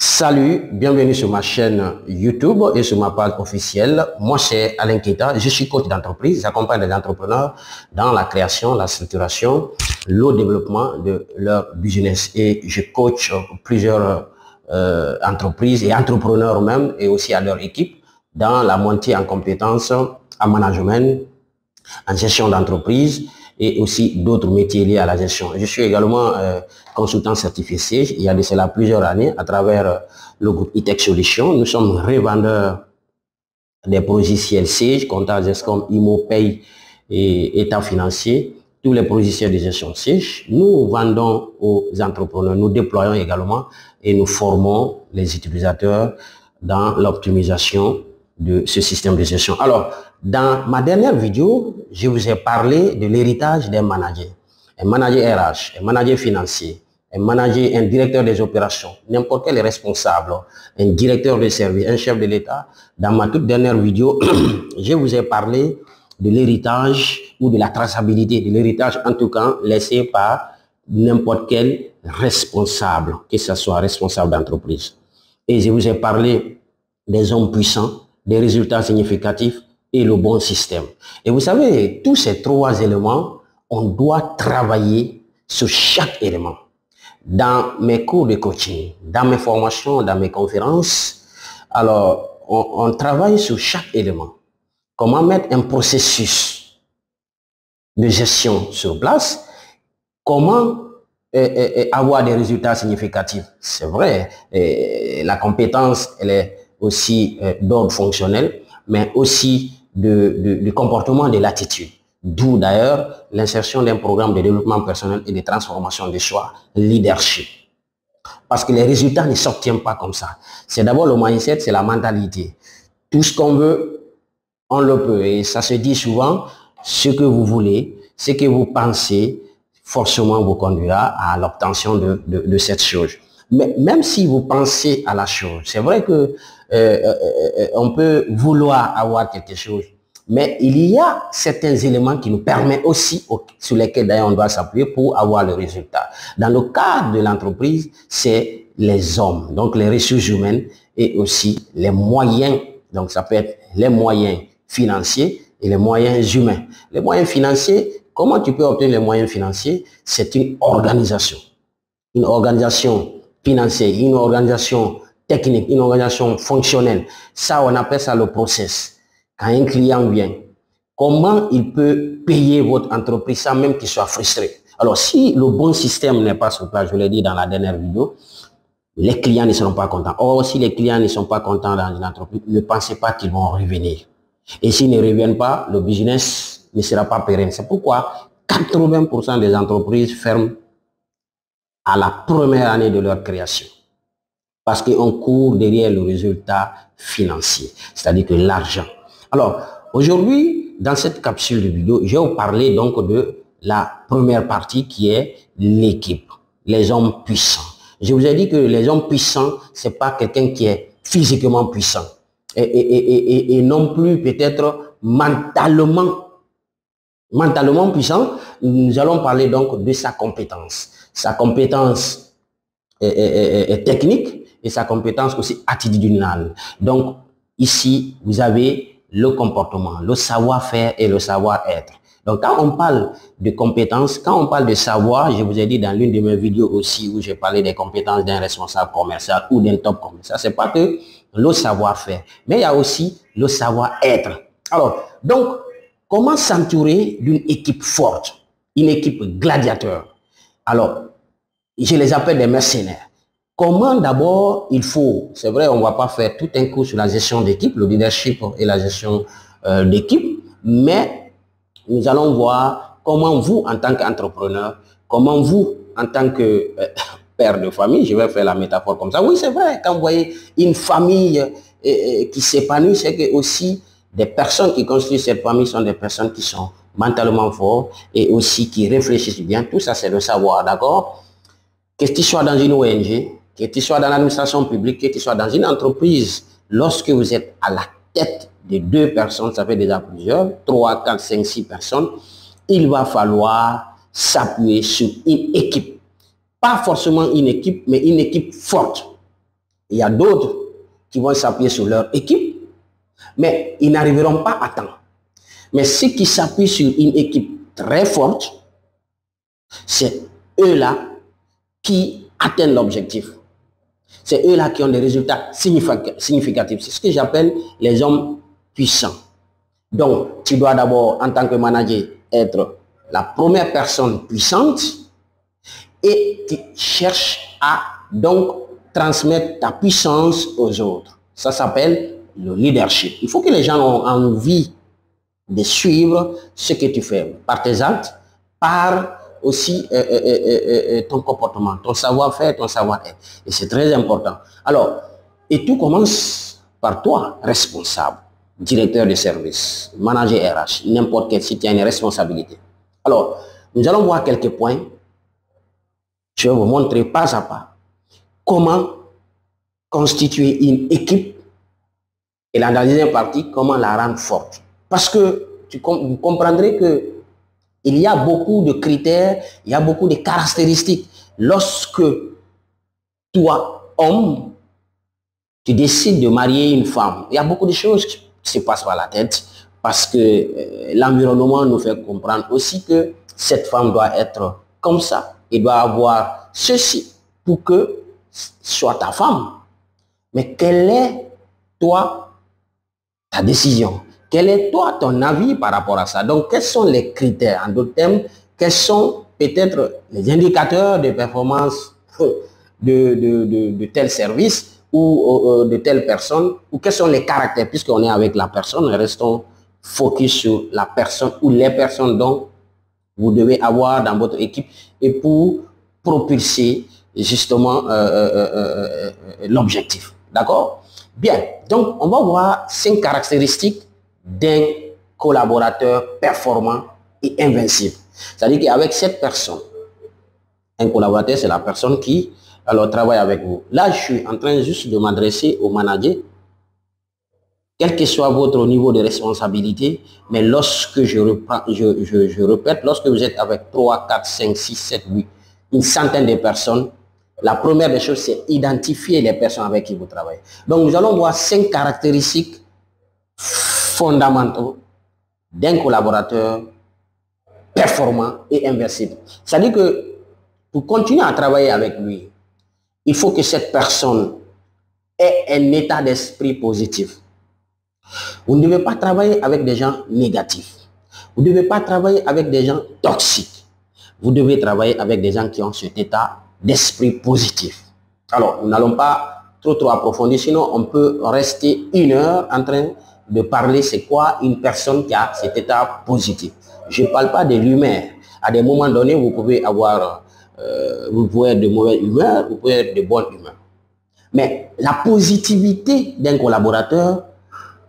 Salut, bienvenue sur ma chaîne YouTube et sur ma page officielle. Moi, c'est Alain Keita, je suis coach d'entreprise. J'accompagne les entrepreneurs dans la création, la structuration, le développement de leur business. Et je coach plusieurs entreprises et entrepreneurs même et aussi à leur équipe dans la montée en compétences, en management, en gestion d'entreprise et aussi d'autres métiers liés à la gestion. Je suis également consultant certifié Sage. Il y a de cela plusieurs années à travers le groupe E-Tech Solutions. Nous sommes revendeurs des logiciels Sage, comptables GESCOM, IMO, Pay et État financier. Tous les logiciels de gestion Sage. Nous vendons aux entrepreneurs, nous déployons également et nous formons les utilisateurs dans l'optimisation de ce système de gestion. Alors, dans ma dernière vidéo, je vous ai parlé de l'héritage des managers. Un manager RH, un manager financier, un manager, un directeur des opérations, n'importe quel responsable, un directeur de service, un chef de l'État. Dans ma toute dernière vidéo, je vous ai parlé de l'héritage ou de la traçabilité, de l'héritage en tout cas laissé par n'importe quel responsable, que ce soit responsable d'entreprise. Et je vous ai parlé des hommes puissants, des résultats significatifs et le bon système. Et vous savez, tous ces trois éléments, on doit travailler sur chaque élément. Dans mes cours de coaching, dans mes formations, dans mes conférences, alors on travaille sur chaque élément. Comment mettre un processus de gestion sur place, comment avoir des résultats significatifs. C'est vrai, la compétence, elle est aussi d'ordre fonctionnel, mais aussi de comportement, de l'attitude. D'où d'ailleurs l'insertion d'un programme de développement personnel et de transformation de soi, leadership. Parce que les résultats ne s'obtiennent pas comme ça. C'est d'abord le mindset, c'est la mentalité. Tout ce qu'on veut, on le peut. Et ça se dit souvent, ce que vous voulez, ce que vous pensez, forcément vous conduira à l'obtention de cette chose. Mais même si vous pensez à la chose, c'est vrai que on peut vouloir avoir quelque chose, mais il y a certains éléments qui nous permettent aussi, sur lesquels d'ailleurs on doit s'appuyer pour avoir le résultat. Dans le cadre de l'entreprise, c'est les hommes, donc les ressources humaines et aussi les moyens. Donc ça peut être les moyens financiers et les moyens humains. Les moyens financiers, comment tu peux obtenir les moyens financiers? C'est une organisation financière, une organisation technique, une organisation fonctionnelle. Ça, on appelle ça le process. Quand un client vient, comment il peut payer votre entreprise sans même qu'il soit frustré? Alors, si le bon système n'est pas sur place, je l'ai dit dans la dernière vidéo, les clients ne seront pas contents. Or, si les clients ne sont pas contents dans une entreprise, ne pensez pas qu'ils vont revenir. Et s'ils ne reviennent pas, le business ne sera pas pérenne. C'est pourquoi 80% des entreprises ferment à la première année de leur création. Parce qu'on court derrière le résultat financier, c'est-à-dire que l'argent. Alors, aujourd'hui, dans cette capsule de vidéo, je vais vous parler donc de la première partie qui est l'équipe, les hommes puissants. Je vous ai dit que les hommes puissants, c'est pas quelqu'un qui est physiquement puissant et non plus peut-être mentalement puissant. Nous allons parler donc de sa compétence est technique et sa compétence aussi attitudinale. Donc ici, vous avez le comportement, le savoir-faire et le savoir-être. Donc quand on parle de compétences, quand on parle de savoir, je vous ai dit dans l'une de mes vidéos aussi où j'ai parlé des compétences d'un responsable commercial ou d'un top commercial, c'est pas que le savoir-faire, mais il y a aussi le savoir-être. Alors, donc, comment s'entourer d'une équipe forte, une équipe gladiateur? Alors, je les appelle des mercenaires. Comment d'abord il faut, c'est vrai, on ne va pas faire tout un cours sur la gestion d'équipe, le leadership et la gestion d'équipe, mais nous allons voir comment vous, en tant qu'entrepreneur, comment vous, en tant que père de famille, je vais faire la métaphore comme ça. Oui, c'est vrai, quand vous voyez une famille qui s'épanouit, c'est que aussi des personnes qui construisent cette famille sont des personnes qui sont mentalement fortes et aussi qui réfléchissent bien. Tout ça, c'est le savoir, d'accord? Que tu sois dans une ONG, que tu sois dans l'administration publique, que tu sois dans une entreprise, lorsque vous êtes à la tête de 2 personnes, ça fait déjà plusieurs, 3, 4, 5, 6 personnes, il va falloir s'appuyer sur une équipe. Pas forcément une équipe, mais une équipe forte. Il y a d'autres qui vont s'appuyer sur leur équipe, mais ils n'arriveront pas à temps. Mais ceux qui s'appuient sur une équipe très forte, c'est eux-là qui atteignent l'objectif. C'est eux-là qui ont des résultats significatifs. C'est ce que j'appelle les hommes puissants. Donc, tu dois d'abord, en tant que manager, être la première personne puissante et tu cherches à donc transmettre ta puissance aux autres. Ça s'appelle le leadership. Il faut que les gens aient envie de suivre ce que tu fais par tes actes, par aussi ton comportement, ton savoir-faire, ton savoir-être. Et c'est très important. Alors, et tout commence par toi, responsable, directeur de service, manager RH, n'importe quel site, il y a une responsabilité. Alors, nous allons voir quelques points. Je vais vous montrer pas à pas comment constituer une équipe et dans la deuxième partie, comment la rendre forte. Parce que vous comprendrez que il y a beaucoup de critères, il y a beaucoup de caractéristiques. Lorsque toi, homme, tu décides de marier une femme, il y a beaucoup de choses qui se passent par la tête parce que l'environnement nous fait comprendre aussi que cette femme doit être comme ça et doit avoir ceci pour que soit ta femme. Mais quelle est, toi, ta décision? Quel est, toi, ton avis par rapport à ça? Donc, quels sont les critères? En d'autres termes, quels sont peut-être les indicateurs de performance de tel service ou de telle personne? Ou quels sont les caractères? Puisqu'on est avec la personne, restons focus sur la personne ou les personnes dont vous devez avoir dans votre équipe et pour propulser justement l'objectif. D'accord? Bien, donc on va voir 5 caractéristiques d'un collaborateur performant et invincible. C'est-à-dire qu'avec cette personne, un collaborateur, c'est la personne qui alors travaille avec vous. Là, je suis en train juste de m'adresser au manager, quel que soit votre niveau de responsabilité, mais lorsque je répète, lorsque vous êtes avec 3, 4, 5, 6, 7, 8, une centaine de personnes, la première des choses, c'est identifier les personnes avec qui vous travaillez. Donc, nous allons voir 5 caractéristiques fondamentaux d'un collaborateur performant et invincible. C'est-à-dire que pour continuer à travailler avec lui, il faut que cette personne ait un état d'esprit positif. Vous ne devez pas travailler avec des gens négatifs. Vous ne devez pas travailler avec des gens toxiques. Vous devez travailler avec des gens qui ont cet état d'esprit positif. Alors, nous n'allons pas trop approfondir, sinon on peut rester 1 heure en train de parler c'est quoi une personne qui a cet état positif. Je ne parle pas de l'humeur. À des moments donnés, vous pouvez avoir, vous pouvez être de mauvaise humeur, vous pouvez être de bonne humeur. Mais la positivité d'un collaborateur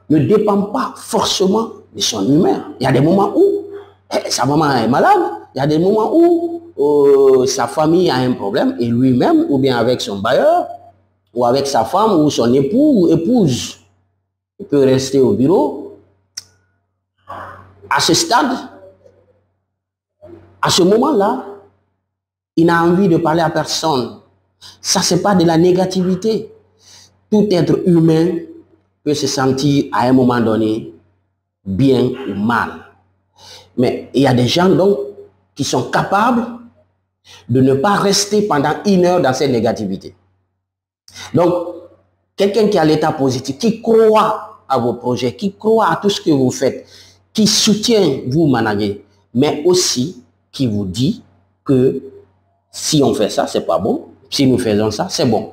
ne dépend pas forcément de son humeur. Il y a des moments où sa maman est malade, il y a des moments où sa famille a un problème et lui-même, ou bien avec son bailleur, ou avec sa femme, ou son époux ou épouse, il peut rester au bureau. À ce stade, à ce moment-là, il n'a envie de parler à personne. Ça, c'est pas de la négativité. Tout être humain peut se sentir à un moment donné bien ou mal. Mais il y a des gens donc qui sont capables de ne pas rester pendant 1 heure dans cette négativité. Donc, quelqu'un qui a l'état positif, qui croit à vos projets, qui croit à tout ce que vous faites, qui soutient vous manager, mais aussi qui vous dit que si on fait ça, c'est pas bon, si nous faisons ça, c'est bon.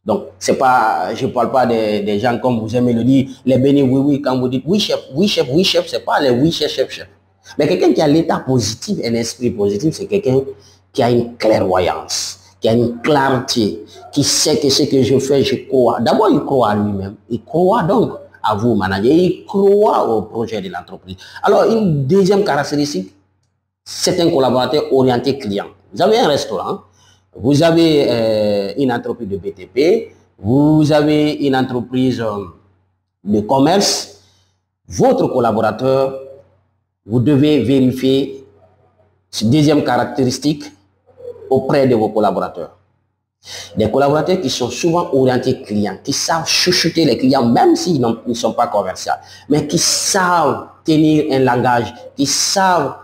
Donc, c'est pas, je ne parle pas des gens comme vous aimez le dire, les bénis, oui, oui, quand vous dites oui, chef, oui, chef, oui, chef, c'est pas les oui, chef, chef, chef. Mais quelqu'un qui a l'état positif, un esprit positif, c'est quelqu'un qui a une clairvoyance, qui a une clarté, qui sait que ce que je fais, je crois. D'abord, il croit à lui-même. Il croit donc à vous, manager. Il croit au projet de l'entreprise. Alors, une deuxième caractéristique, c'est un collaborateur orienté client. Vous avez un restaurant, vous avez une entreprise de BTP, vous avez une entreprise de commerce. Votre collaborateur, vous devez vérifier cette deuxième caractéristique auprès de vos collaborateurs. Des collaborateurs qui sont souvent orientés clients, qui savent chouchouter les clients, même s'ils ne sont pas commerciaux, mais qui savent tenir un langage, qui savent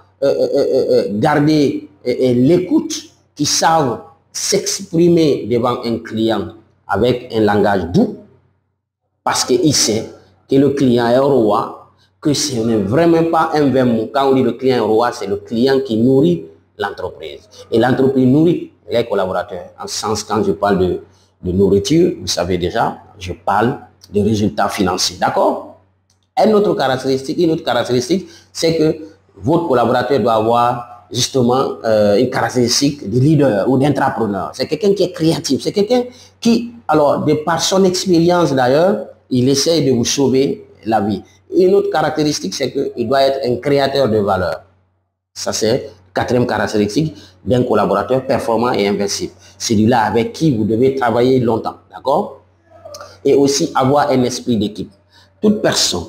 garder l'écoute, qui savent s'exprimer devant un client avec un langage doux, parce qu'il sait que le client est roi, que ce n'est vraiment pas un vain mot. Quand on dit le client est roi, c'est le client qui nourrit l'entreprise. Et l'entreprise nourrit les collaborateurs. En ce sens, quand je parle de nourriture, vous savez déjà, je parle de résultats financiers. D'accord? Une autre caractéristique, c'est que votre collaborateur doit avoir justement une caractéristique de leader ou d'entrepreneur. C'est quelqu'un qui est créatif. C'est quelqu'un qui, alors, de par son expérience d'ailleurs, il essaye de vous sauver la vie. Une autre caractéristique, c'est qu'il doit être un créateur de valeur. Ça, c'est la 4e caractéristique d'un collaborateur performant et invincible. Celui-là avec qui vous devez travailler longtemps. D'accord? Et aussi avoir un esprit d'équipe. Toute personne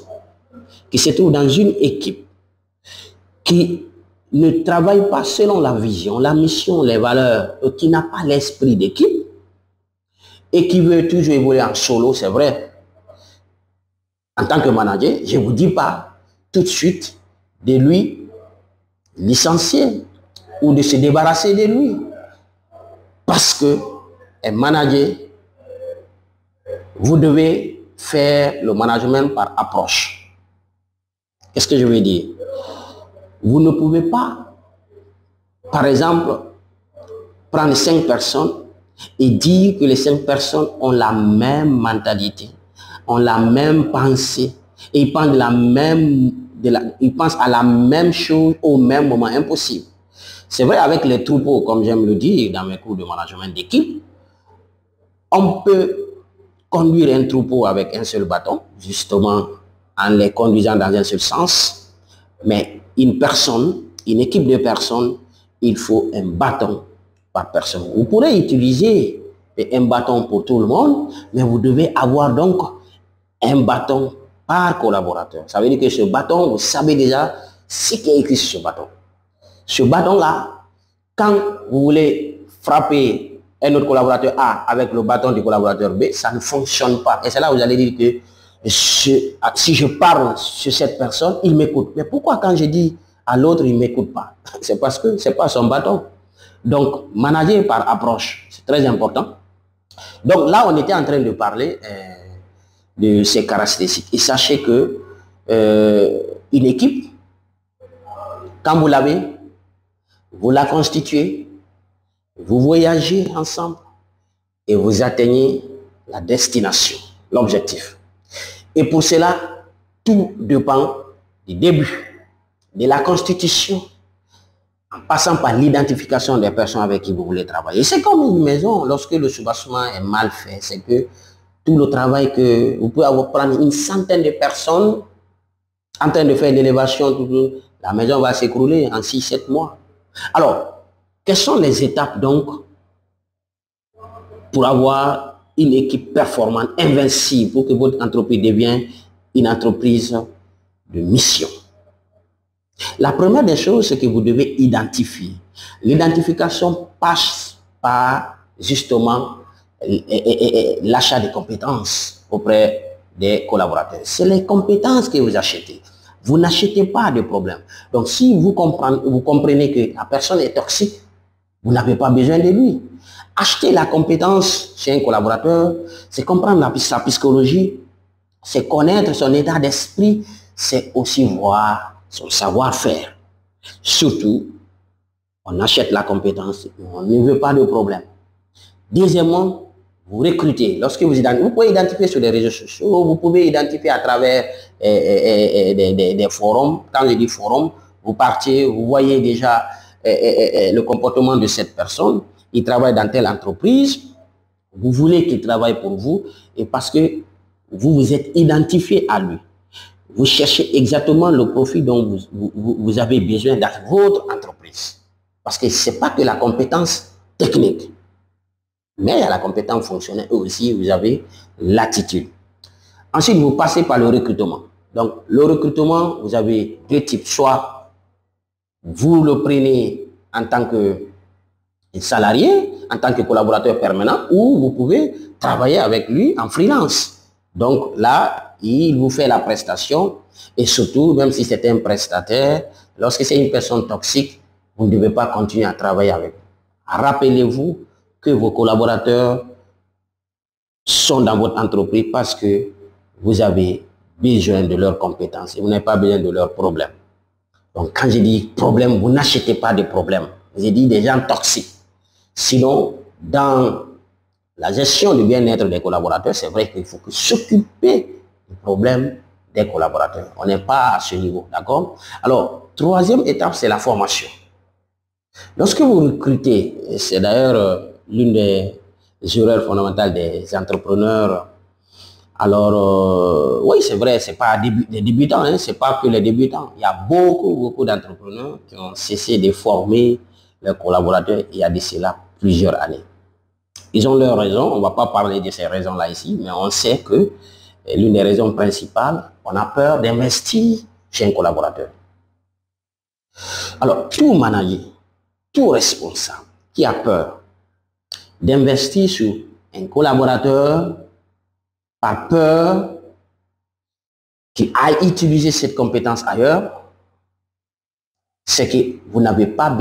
qui se trouve dans une équipe qui ne travaille pas selon la vision, la mission, les valeurs, qui n'a pas l'esprit d'équipe et qui veut toujours évoluer en solo, c'est vrai. En tant que manager, je ne vous dis pas tout de suite de lui licencier ou de se débarrasser de lui. Parce que un manager, vous devez faire le management par approche. Qu'est-ce que je veux dire? Vous ne pouvez pas, par exemple, prendre 5 personnes et dire que les 5 personnes ont la même mentalité, ont la même pensée, et ils pensent, ils pensent à la même chose au même moment. Impossible. C'est vrai avec les troupeaux, comme j'aime le dire dans mes cours de management d'équipe, on peut conduire un troupeau avec un seul bâton, justement en les conduisant dans un seul sens, mais une équipe de personnes, il faut un bâton par personne. Vous pourrez utiliser un bâton pour tout le monde, mais vous devez avoir donc un bâton par collaborateur. Ça veut dire que ce bâton, vous savez déjà ce qui est écrit sur ce bâton. Ce bâton-là, quand vous voulez frapper un autre collaborateur A avec le bâton du collaborateur B, ça ne fonctionne pas. Et c'est là où vous allez dire que si je parle sur cette personne, il m'écoute. Mais pourquoi quand je dis à l'autre, il ne m'écoute pas? C'est parce que ce n'est pas son bâton. Donc, manager par approche, c'est très important. Donc là, on était en train de parler de ces caractéristiques. Et sachez que une équipe, quand vous l'avez, vous la constituez, vous voyagez ensemble et vous atteignez la destination, l'objectif. Et pour cela, tout dépend du début, de la constitution, en passant par l'identification des personnes avec qui vous voulez travailler. C'est comme une maison, lorsque le soubassement est mal fait, c'est que tout le travail que vous pouvez prendre une centaine de personnes en train de faire l'élévation, la maison va s'écrouler en 6-7 mois. Alors, quelles sont les étapes donc pour avoir une équipe performante, invincible, pour que votre entreprise devienne une entreprise de mission? La première des choses, c'est que vous devez identifier. L'identification passe par justement l'achat de compétences auprès des collaborateurs. C'est les compétences que vous achetez. Vous n'achetez pas de problème. Donc, si vous comprenez que la personne est toxique, vous n'avez pas besoin de lui. Acheter la compétence chez un collaborateur, c'est comprendre sa psychologie, c'est connaître son état d'esprit, c'est aussi voir son savoir-faire. Surtout, on achète la compétence, on ne veut pas de problème. Deuxièmement, vous recrutez. Lorsque vous pouvez identifier sur les réseaux sociaux, vous pouvez identifier à travers des forums. Quand je dis forum, vous partez, vous voyez déjà le comportement de cette personne. Il travaille dans telle entreprise. Vous voulez qu'il travaille pour vous et parce que vous vous êtes identifié à lui. Vous cherchez exactement le profil dont vous avez besoin dans votre entreprise. Parce que ce n'est pas que la compétence technique. Mais il y a la compétence fonctionnelle et aussi vous avez l'attitude. Ensuite, vous passez par le recrutement. Donc, le recrutement, vous avez deux types. Soit vous le prenez en tant que salarié en tant que collaborateur permanent ou vous pouvez travailler avec lui en freelance. Donc là, il vous fait la prestation et surtout, même si c'est un prestataire, lorsque c'est une personne toxique, vous ne devez pas continuer à travailler avec lui. Rappelez-vous que vos collaborateurs sont dans votre entreprise parce que vous avez besoin de leurs compétences et vous n'avez pas besoin de leurs problèmes. Donc quand je dis problème, vous n'achetez pas de problèmes. J'ai dit des gens toxiques. Sinon, dans la gestion du bien-être des collaborateurs, c'est vrai qu'il faut s'occuper du problème des collaborateurs. On n'est pas à ce niveau, d'accord? Alors, troisième étape, c'est la formation. Lorsque vous recrutez, c'est d'ailleurs l'une des erreurs fondamentales des entrepreneurs. Alors, oui, c'est vrai, c'est pas des débutants, hein, c'est pas que les débutants. Il y a beaucoup d'entrepreneurs qui ont cessé de former leurs collaborateurs il y a de cela plusieurs années. Ils ont leurs raisons, on ne va pas parler de ces raisons-là ici, mais on sait que l'une des raisons principales, on a peur d'investir chez un collaborateur. Alors, tout manager, tout responsable qui a peur d'investir sur un collaborateur par peur qu'il aille utiliser cette compétence ailleurs, c'est que vous n'êtes pas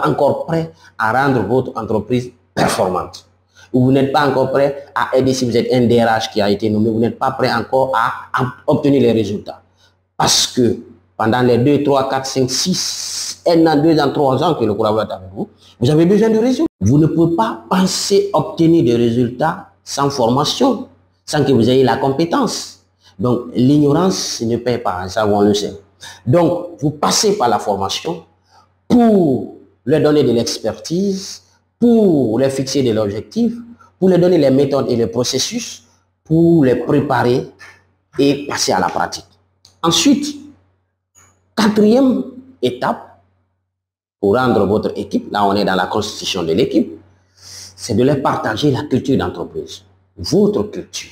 encore prêt à rendre votre entreprise performante. Ou vous n'êtes pas encore prêt à aider, si vous êtes un DRH qui a été nommé, vous n'êtes pas prêt encore à obtenir les résultats. Parce que pendant les 2, 3, 4, 5, 6, 1 an, 2 ans, 3 ans que le collaborateur est avec vous, vous avez besoin de résultats. Vous ne pouvez pas penser obtenir des résultats sans formation, sans que vous ayez la compétence. Donc, l'ignorance ne paye pas, ça on le sait. Donc, vous passez par la formation pour leur donner de l'expertise, pour leur fixer de l'objectif, pour leur donner les méthodes et les processus, pour les préparer et passer à la pratique. Ensuite, quatrième étape, pour rendre votre équipe, là on est dans la constitution de l'équipe, c'est de leur partager la culture d'entreprise, votre culture.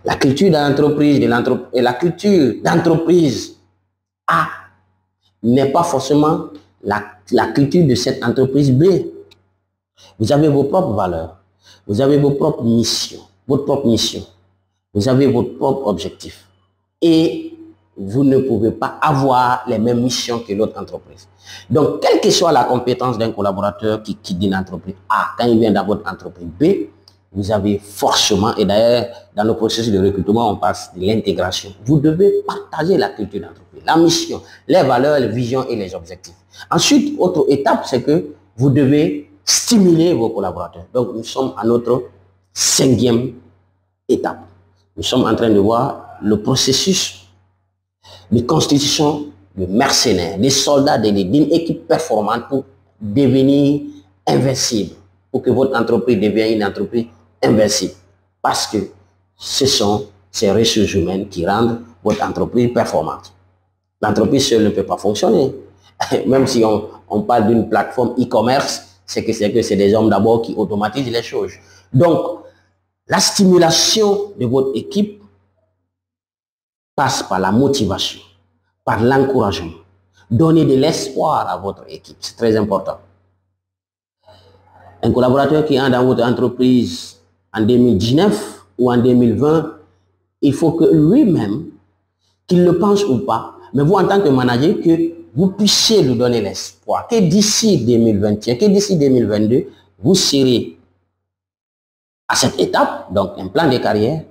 La culture d'entreprise et la culture d'entreprise A n'est pas forcément la culture de cette entreprise B. Vous avez vos propres valeurs, vous avez vos propres missions, votre propre mission, vous avez votre propre objectif. Et vous ne pouvez pas avoir les mêmes missions que l'autre entreprise. Donc, quelle que soit la compétence d'un collaborateur qui quitte une entreprise A, quand il vient dans votre entreprise B, vous avez forcément, et d'ailleurs, dans le processus de recrutement, on passe de l'intégration. Vous devez partager la culture d'entreprise, la mission, les valeurs, les visions et les objectifs. Ensuite, autre étape, c'est que vous devez stimuler vos collaborateurs. Donc, nous sommes à notre 5e étape. Nous sommes en train de voir le processus de constitution de mercenaires, des soldats d'une équipe performante pour devenir invincible, pour que votre entreprise devienne une entreprise invincible. Parce que ce sont ces ressources humaines qui rendent votre entreprise performante. L'entreprise seule ne peut pas fonctionner. Même si on parle d'une plateforme e-commerce, c'est que c'est des hommes d'abord qui automatisent les choses. Donc, la stimulation de votre équipe passe par la motivation, par l'encouragement. Donnez de l'espoir à votre équipe, c'est très important. Un collaborateur qui est dans votre entreprise en 2019 ou en 2020, il faut que lui-même, qu'il le pense ou pas, mais vous en tant que manager, que vous puissiez lui donner l'espoir, que d'ici 2021, que d'ici 2022, vous serez à cette étape, donc un plan de carrière,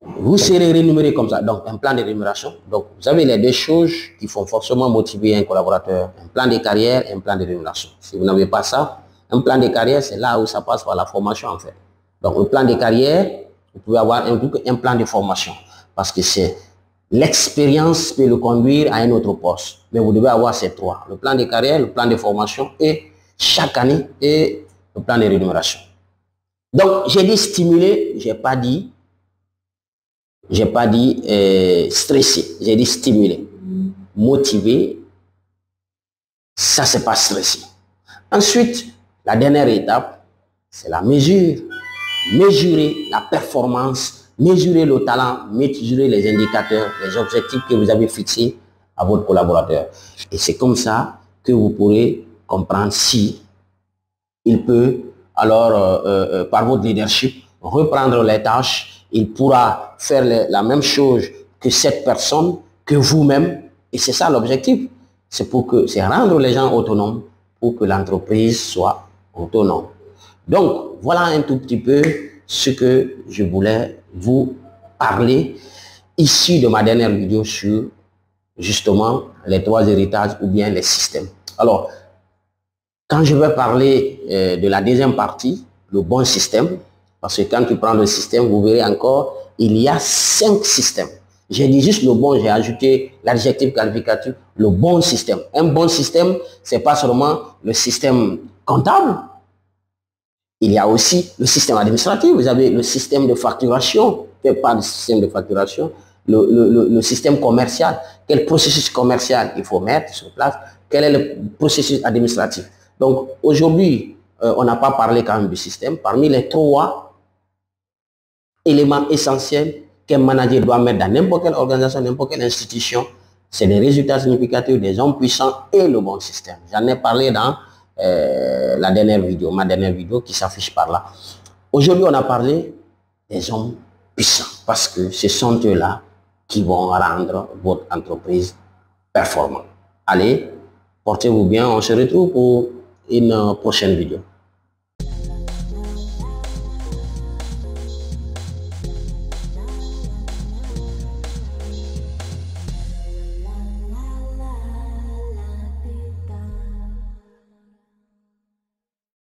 vous serez rémunéré comme ça, donc un plan de rémunération. Donc vous avez les deux choses qui font forcément motiver un collaborateur, un plan de carrière et un plan de rémunération. Si vous n'avez pas ça, un plan de carrière, c'est là où ça passe par la formation en fait. Donc un plan de carrière, vous pouvez avoir un plan de formation, parce que c'est l'expérience peut le conduire à un autre poste. Mais vous devez avoir ces trois, le plan de carrière, le plan de formation et chaque année et le plan de rémunération. Donc j'ai dit stimuler, j'ai pas dit stresser, j'ai dit stimuler. Motiver, ça c'est pas stresser. Ensuite, la dernière étape, c'est la mesure. Mesurer la performance, mesurer le talent, mesurer les indicateurs, les objectifs que vous avez fixés à votre collaborateur. Et c'est comme ça que vous pourrez comprendre si il peut, alors, par votre leadership, reprendre les tâches. Il pourra faire la même chose que cette personne, que vous-même. Et c'est ça l'objectif. C'est rendre les gens autonomes pour que l'entreprise soit autonome. Donc, voilà un tout petit peu ce que je voulais vous parler issu de ma dernière vidéo sur justement les 3 héritages ou bien les systèmes. Alors, quand je vais parler de la deuxième partie, le bon système, parce que quand tu prends le système, vous verrez encore, il y a 5 systèmes. J'ai dit juste le bon, j'ai ajouté l'adjectif qualificatif, le bon système. Un bon système, c'est pas seulement le système comptable, il y a aussi le système administratif, vous avez le système de facturation, pas le système de facturation, le système commercial, quel processus commercial il faut mettre sur place, quel est le processus administratif. Donc aujourd'hui, on n'a pas parlé quand même du système. Parmi les 3 éléments essentiels qu'un manager doit mettre dans n'importe quelle organisation, n'importe quelle institution, c'est les résultats significatifs, des hommes puissants et le bon système. J'en ai parlé dans la dernière vidéo, ma dernière vidéo qui s'affiche par là. Aujourd'hui, on a parlé des hommes puissants parce que ce sont eux-là qui vont rendre votre entreprise performante. Allez, portez-vous bien, on se retrouve pour une prochaine vidéo.